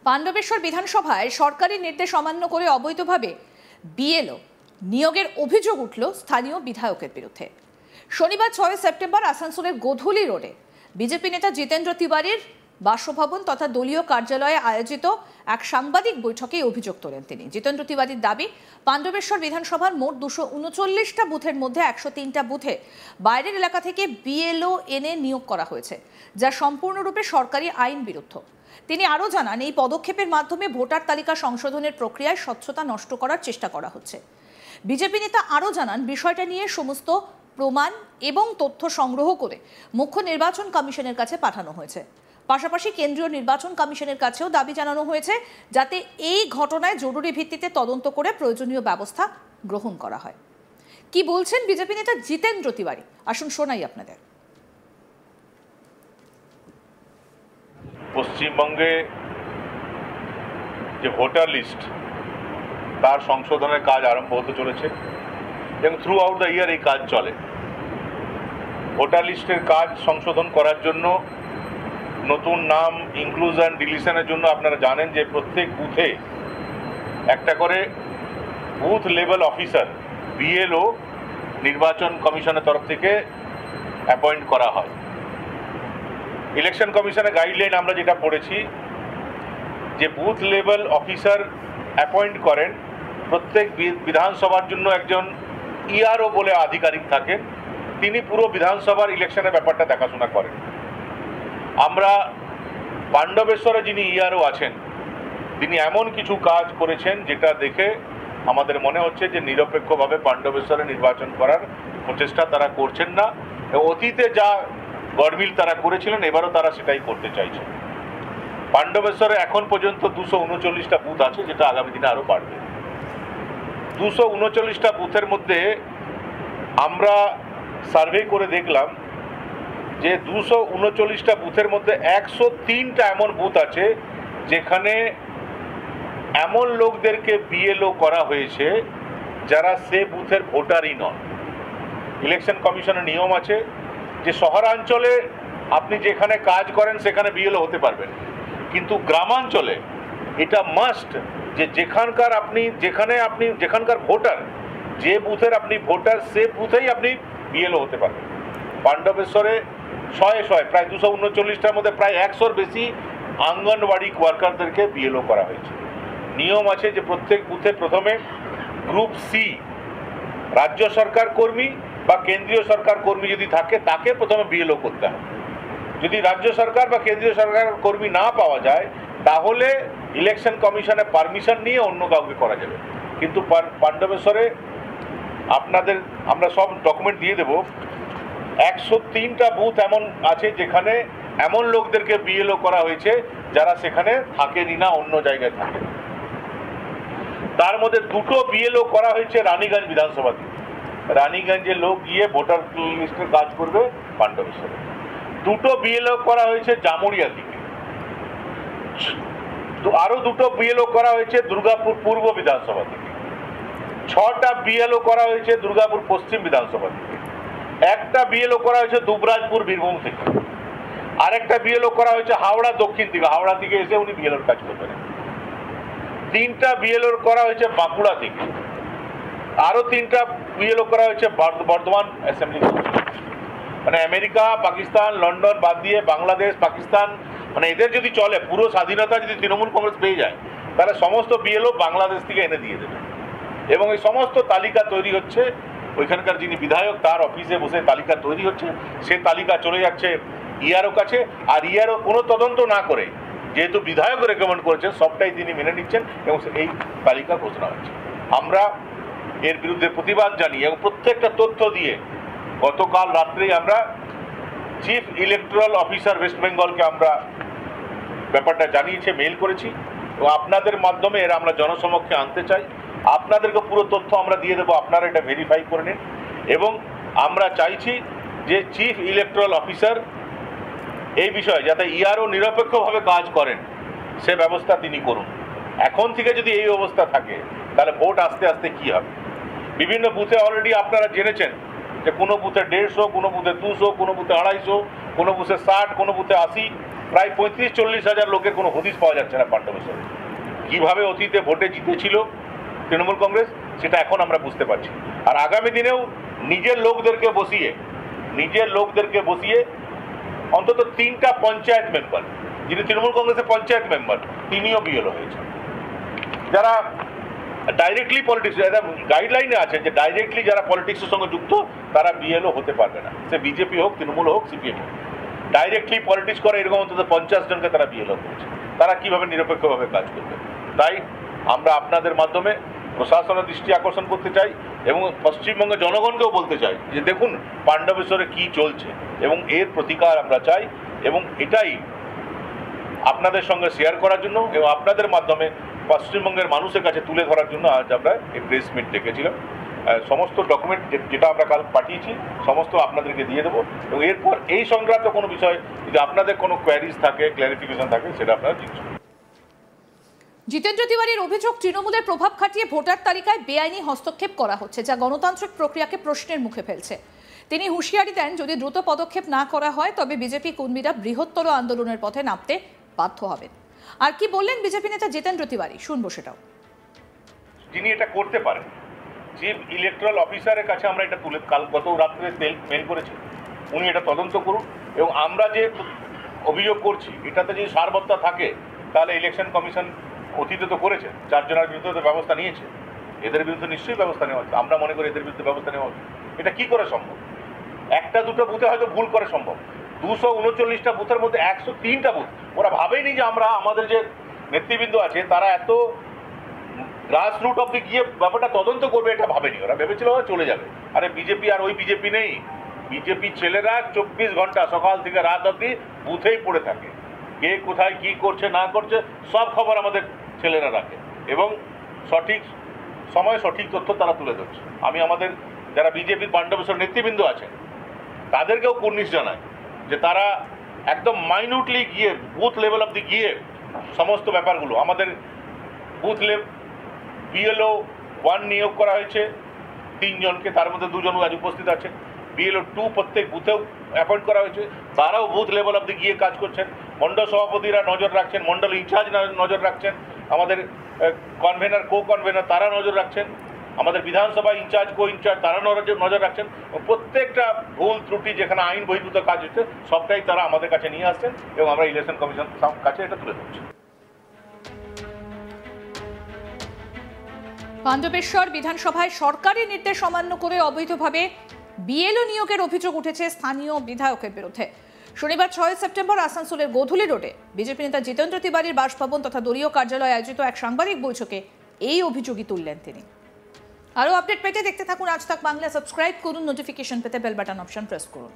পাণ্ডবেশ্বর বিধানসভায় সরকারি নির্দেশ অমান্য করে অবৈধভাবে বিএলও নিয়োগের অভিযোগ উঠল স্থানীয় বিধায়কের বিরুদ্ধে। শনিবার 6 সেপ্টেম্বর আসানসোলের গোধূলি রোডে বিজেপি নেতা জিতেন্দ্র তিওয়ারির বাসভবন তথা দলীয় কার্যালয়ে আয়োজিত এক সাংবাদিক বৈঠকে অভিযোগ তোলেন তিনি। জিতেন্দ্র তিওয়ারির দাবি, পাণ্ডবেশ্বর বিধানসভার মোট 239টা বুথের মধ্যে 103টা বুথে বাইরের এলাকা থেকে বিএলও এনে নিয়োগ করা হয়েছে, যা সম্পূর্ণরূপে সরকারি আইন বিরুদ্ধ। তিনি আরও জানান, এই পদক্ষেপের মাধ্যমে ভোটার তালিকা সংশোধনের প্রক্রিয়ায় স্বচ্ছতা নষ্ট করার চেষ্টা করা হচ্ছে। বিজেপি নেতা আরও জানান, বিষয়টা নিয়ে সমস্ত প্রমাণ এবং তথ্য সংগ্রহ করে মুখ্য নির্বাচন কমিশনের কাছে পাঠানো হয়েছে। পাশাপাশি কেন্দ্রীয় নির্বাচন কমিশনের কাছেও দাবি জানানো হয়েছে, যাতে এই ঘটনায় জরুরি ভিত্তিতে তদন্ত করে প্রয়োজনীয় ব্যবস্থা গ্রহণ করা হয়। কি বলছেন বিজেপি নেতা জিতেন্দ্র তিওয়ারি, আসুন শোনাই আপনাদের। পশ্চিমবঙ্গে যে ভোটার লিস্ট তার সংশোধনের কাজ আরম্ভ হতে চলেছে এবং থ্রু আউট দ্য ইয়ার এই কাজ চলে। ভোটার লিস্টের কাজ সংশোধন করার জন্য, নতুন নাম ইনক্লুশন ডিলিশনের জন্য আপনারা জানেন যে প্রত্যেক বুথে একটা করে বুথ লেভেল অফিসার বিএলও নির্বাচন কমিশনের তরফ থেকে অ্যাপয়েন্ট করা হয়। ইলেকশন কমিশনের গাইডলাইন আমরা যেটা পড়েছি যে বুথ লেভেল অফিসার অ্যাপয়েন্ট করেন, প্রত্যেক বিধানসভার জন্য একজন ইআরও বলে আধিকারিক থাকেন, তিনি পুরো বিধানসভার ইলেকশনের ব্যাপারটা দেখাশোনা করেন। আমরা পাণ্ডবেশ্বরে যিনি ইআরও আছেন, তিনি এমন কিছু কাজ করেছেন যেটা দেখে আমাদের মনে হচ্ছে যে নিরপেক্ষভাবে পাণ্ডবেশ্বরে নির্বাচন করার প্রচেষ্টা তারা করছেন না। অতীতে যা গড়মিল তারা করেছিলেন, এবারও তারা সেটাই করতে চাইছেন। পাণ্ডবেশ্বরে এখন পর্যন্ত 239টা বুথ আছে, যেটা আগামী দিনে আরও বাড়বে। 239টা বুথের মধ্যে আমরা সার্ভে করে দেখলাম যে 239টা বুথের মধ্যে 103টা এমন বুথ আছে যেখানে এমন লোকদেরকে বিএলও করা হয়েছে যারা সে বুথের ভোটারই নন। ইলেকশন কমিশনের নিয়ম আছে যে শহরাঞ্চলে আপনি যেখানে কাজ করেন সেখানে বিএলও হতে পারবেন, কিন্তু গ্রামাঞ্চলে এটা মাস্ট যে যেখানকার ভোটার, যে বুথের আপনি ভোটার, সে বুথেই আপনি বিএলও হতে পারবেন। পাণ্ডবেশ্বরে শয়ে প্রায় 239টার মধ্যে প্রায় 100-র বেশি আঙ্গনওয়াড়ি ওয়ার্কারদেরকে বিএলও করা হয়েছে। নিয়ম আছে যে প্রত্যেক বুথে প্রথমে গ্রুপ সি রাজ্য সরকার কর্মী বা কেন্দ্রীয় সরকার কর্মী যদি থাকে, তাকে প্রথমে বিএলও করতে হবে। যদি রাজ্য সরকার বা কেন্দ্রীয় সরকার কর্মী না পাওয়া যায়, তাহলে ইলেকশন কমিশনের পারমিশন নিয়ে অন্য কাউকে করা যাবে। কিন্তু পাণ্ডবেশ্বরে আমরা সব ডকুমেন্ট দিয়ে দেব, 103টা বুথ এমন আছে যেখানে এমন লোকদেরকে বিএলও করা হয়েছে যারা সেখানে থাকেনি না, অন্য জায়গায় থাকে। তার মধ্যে 2টো বিএলও করা হয়েছে রানীগঞ্জ বিধানসভা থেকে। রানীগঞ্জে লোক গিয়ে ভোটার লিস্টের কাজ করবে পাণ্ডবেশ্বরে। 2টো বিএলও করা হয়েছে জামুরিয়া থেকে। আরো 2টো বিএলও করা হয়েছে দুর্গাপুর পূর্ব বিধানসভা থেকে। 6টা বিএলও করা হয়েছে দুর্গাপুর পশ্চিম বিধানসভা থেকে। একটা বিএলও করা হয়েছে দুবরাজপুর বীরভূম থেকে। আরেকটা বিএলও করা হয়েছে হাওড়া দক্ষিণ থেকে। হাওড়া থেকে এসে উনি বিএলওর কাজ করবেন। 3টা বিএলও করা হয়েছে বাঁকুড়া থেকে। আরো 3টা বিএলও করা হয়েছে বর্ধমান অ্যাসেম্বলি। মানে আমেরিকা, পাকিস্তান, লন্ডন বাদ দিয়ে বাংলাদেশ, পাকিস্তান, মানে এদের যদি চলে, পুরো স্বাধীনতা যদি তৃণমূল কংগ্রেস পেয়ে যায়, তাহলে সমস্ত বিএলও বাংলাদেশ থেকে এনে দিয়ে দেবে। এবং এই সমস্ত তালিকা তৈরি হচ্ছে, ওইখানকার যিনি বিধায়ক তার অফিসে বসে তালিকা তৈরি হচ্ছে। সে তালিকা চলে যাচ্ছে ইআরও কাছে, আর ইআরও কোনো তদন্ত না করে, যেহেতু বিধায়ক রেকমেন্ড করেছেন, সবটাই তিনি মেনে নিচ্ছেন এবং এই তালিকা ঘোষণা হচ্ছে। আমরা এর বিরুদ্ধে প্রতিবাদ জানিয়ে এবং প্রত্যেকটা তথ্য দিয়ে গতকাল রাত্রেই আমরা চিফ ইলেকটোরাল অফিসার ওয়েস্ট বেঙ্গলকে আমরা ব্যাপারটা জানিয়েছে, মেইল করেছি এবং আপনাদের মাধ্যমে এরা আমরা জনসমক্ষে আনতে চাই। আপনাদেরকে পুরো তথ্য আমরা দিয়ে দেবো, আপনারা এটা ভেরিফাই করে নিন। এবং আমরা চাইছি যে চিফ ইলেকটোরাল অফিসার এই বিষয়ে যাতে ইআরও নিরপেক্ষভাবে কাজ করেন, সে ব্যবস্থা তিনি করুন। এখন থেকে যদি এই অবস্থা থাকে, তাহলে ভোট আস্তে আস্তে কি হবে। বিভিন্ন বুথে অলরেডি আপনারা জেনেছেন যে কোনো বুথে 150, কোনো বুথে 200, কোনো বুথে 250, কোনো বুথে 60, কোনো বুথে 80। প্রায় 35-40 হাজার লোকের কোনো হদিশ পাওয়া যাচ্ছে না পাণ্ডবেশ্বরে। কিভাবে অতীতে ভোটে জিতেছিল তৃণমূল কংগ্রেস সেটা এখন আমরা বুঝতে পারছি। আর আগামী দিনেও নিজের লোকদেরকে বসিয়ে অন্তত 3টা পঞ্চায়েত মেম্বার, যিনি তৃণমূল কংগ্রেসের পঞ্চায়েত মেম্বার, তিনিও বিএলও হয়েছেন। যারা ডাইরেক্টলি পলিটিক্স, গাইডলাইনে আছে যে ডাইরেক্টলি যারা পলিটিক্সের সঙ্গে যুক্ত তারা বিএলও হতে পারবে না, সে বিজেপি হোক, তৃণমূল হোক, সিপিএম হোক। ডাইরেক্টলি পলিটিক্স করে এরকম অন্তত 50 জনকে তারা বিএলও করেছে। তারা কিভাবে নিরপেক্ষভাবে কাজ করবে? তাই আমরা আপনাদের মাধ্যমে প্রশাসনের দৃষ্টি আকর্ষণ করতে চাই এবং পশ্চিমবঙ্গের জনগণকেও বলতে চাই যে দেখুন পাণ্ডবেশ্বরে কি চলছে এবং এর প্রতিকার আমরা চাই, এবং এটাই আপনাদের সঙ্গে শেয়ার করার জন্য এবং আপনাদের মাধ্যমে পশ্চিমবঙ্গের মানুষের কাছে তুলে ধরার জন্য আজ আমরা এই প্রেস মিট ডেকেছিলাম। সমস্ত ডকুমেন্ট যেটা আমরা কাল পাঠিয়েছি সমস্ত আপনাদেরকে দিয়ে দেবো, এবং এরপর এই সংক্রান্ত কোনো বিষয় যদি আপনাদের কোনো কোয়ারিজ থাকে, ক্ল্যারিফিকেশন থাকে, সেটা আপনারা জিজ্ঞেস করুন। জিতেন্দ্র তিওয়ারির অভিযোগ, তৃণমূলের প্রভাব খাটিয়ে ভোটার তালিকায় বেআইনি হস্তক্ষেপ করা হচ্ছে, যা গণতান্ত্রিক প্রক্রিয়াকে প্রশ্নের মুখে ফেলছে। তিনি হুঁশিয়ারি দেন, যদি দ্রুত পদক্ষেপ না করা হয় তবে বিজেপি কর্মীরা বৃহত্তর আন্দোলনের পথে নামতে বাধ্য হবেন। আর কি বললেন বিজেপি নেতা জিতেন্দ্র তিওয়ারি, শুনবো সেটাও। যিনি এটা করতে পারেন, চিফ ইলেকট্রাল অফিসারের কাছে আমরা এটা গত রাত্রে মেল করেছি, উনি এটা তদন্ত করুন, এবং আমরা যে অভিযোগ করছি এটাতে যদি সারবত্তা থাকে তাহলে ইলেকশন কমিশন অতীতে তো করেছে, 4 জনের বিরুদ্ধে তো ব্যবস্থা নিয়েছে, এদের বিরুদ্ধে নিশ্চয়ই ব্যবস্থা নেওয়া হচ্ছে। আমরা মনে করি এদের বিরুদ্ধে ব্যবস্থা নেওয়া হচ্ছে। এটা কি করে সম্ভব? 1-2 বুথে হয়তো ভুল করে সম্ভব, 239টা বুথের মধ্যে 103টা বুথ ওরা ভাবেনি যে আমাদের যে নেতৃবৃন্দ আছে তারা এত গ্রাস রুট অব্দি গিয়ে ব্যাপারটা তদন্ত করবে, এটা ভাবেনি। ওরা ভেবেছিল চলে যাবে। আরে বিজেপি আর ওই বিজেপি নেই, বিজেপি ছেলেরা 24 ঘন্টা সকাল থেকে রাত অব্দি বুথেই পড়ে থাকে, কে কোথায় কি করছে না করছে সব খবর আমাদের ছেলেরা রাখে, এবং সঠিক সময়ে সঠিক তথ্য তারা তুলে ধরছে। আমি আমাদের যারা বিজেপির পাণ্ডবেশ্বর নেতৃবৃন্দ আছে তাদেরকেও কুর্নিশ জানাই যে তারা একদম মাইনিউটলি গিয়ে বুথ লেভেল অব্দি গিয়ে সমস্ত ব্যাপারগুলো, আমাদের বুথ বিএলও 1 নিয়োগ করা হয়েছে 3 জনকে, তার মধ্যে 2 জন আজ উপস্থিত আছে। বিএলও 2 প্রত্যেক বুথেও অ্যাপয়েন্ট করা হয়েছে, তারাও বুথ লেভেল অব্দি গিয়ে কাজ করছেন। মণ্ডল সভাপতিরা নজর রাখছেন, মণ্ডল ইনচার্জ নজর রাখছেন, আমাদের কনভেনার কো কনভেনার তারা নজর রাখছেন, আমাদের বিধানসভা ইনচার্জ কো ইনচার্জ তারা নজর রাখছেন। প্রত্যেকটা ভুল ত্রুটি যেখানে আইন বহির্ভূত কাজ হচ্ছে সবটাই তারা আমাদের কাছে নিয়ে আসছেন, এবং আমরা ইলেকশন কমিশন কাছে এটা তুলে ধরছি। পাণ্ডবেশ্বর বিধানসভায় সরকারি নির্দেশ অমান্য করে অবৈধভাবে বিএলও নিয়োগের অভিযোগ উঠেছে স্থানীয় বিধায়কের বিরুদ্ধে। শনিবার 6 সেপ্টেম্বর আসানসোলের গোধুলি রোডে বিজেপি নেতা জিতেন্দ্র তিওয়ারির বাসভবন তথা দলীয় কার্যালয়ে আয়োজিত এক সাংবাদিক বৈঠকে এই অভিযোগই তুললেন তিনি। আরও আপডেট পেতে দেখতে থাকুন আজ তাক বাংলা, সাবস্ক্রাইব করুন, নোটিফিকেশন পেতে বেল বাটন অপশন প্রেস করুন।